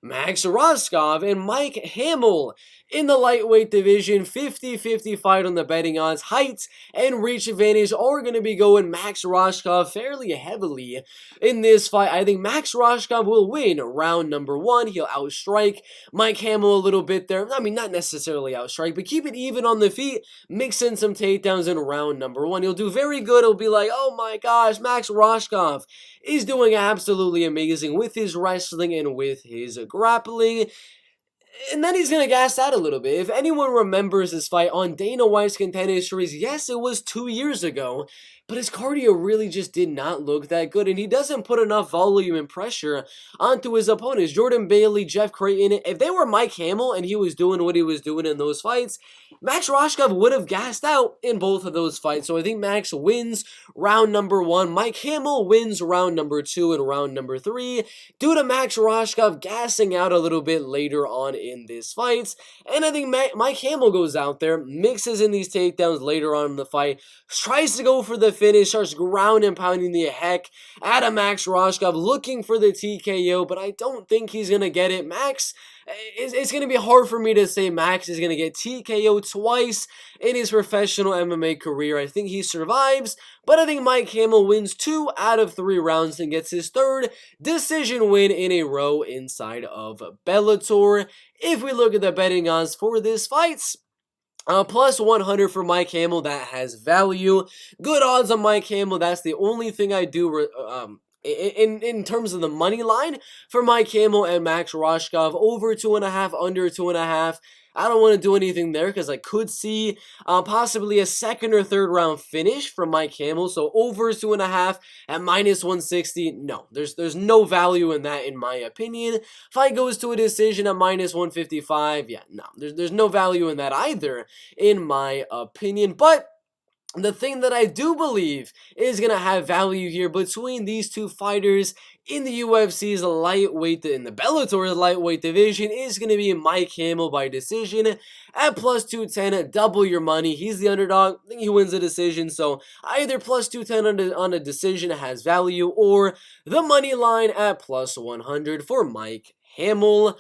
Max Rohskopf and Mike Hamel. In the lightweight division, 50-50 fight on the betting odds. Height and reach advantage are going to be going Max Rohskopf fairly heavily in this fight. I think Max Rohskopf will win round number 1. He'll outstrike Mike Hamel a little bit there. I mean, not necessarily outstrike, but keep it even on the feet. Mix in some takedowns in round number 1. He'll do very good. He'll be like, oh my gosh, Max Rohskopf is doing absolutely amazing with his wrestling and with his grappling. And then he's going to gas out a little bit. If anyone remembers this fight on Dana White's Contender Series, yes, it was 2 years ago, but his cardio really just did not look that good, and he doesn't put enough volume and pressure onto his opponents. Jordan Bailey, Jeff Creighton, if they were Mike Hamel and he was doing what he was doing in those fights, Max Rohskopf would have gassed out in both of those fights. So I think Max wins round number 1. Mike Hamel wins round number 2 and round number 3 due to Max Rohskopf gassing out a little bit later on in this fight. And I think Mike Hamel goes out there, mixes in these takedowns later on in the fight, tries to go for the finish, starts ground and pounding the heck out of Max Rohskopf, looking for the TKO, but I don't think he's going to get it. It's going to be hard for me to say Max is going to get TKO twice in his professional MMA career. I think he survives, but I think Mike Hamel wins 2 out of 3 rounds and gets his 3rd decision win in a row inside of Bellator. If we look at the betting odds for this fight, plus 100 for Mike Hamel, that has value. Good odds on Mike Hamel, that's the only thing I do in terms of the money line for Mike Hamel and Max Rohskopf. Over 2.5, under 2.5. I don't want to do anything there because I could see possibly a 2nd or 3rd round finish from Mike Hamel. So over 2.5 at minus 160. No, there's no value in that in my opinion. Fight goes to a decision at minus 155. Yeah, no, there's no value in that either in my opinion. But the thing that I do believe is going to have value here between these two fighters in the UFC's lightweight, in the Bellator's lightweight division, is going to be Mike Hamel by decision at plus 210. Double your money. He's the underdog. I think he wins the decision. So either plus 210 on a decision has value, or the money line at plus 100 for Mike Hamel.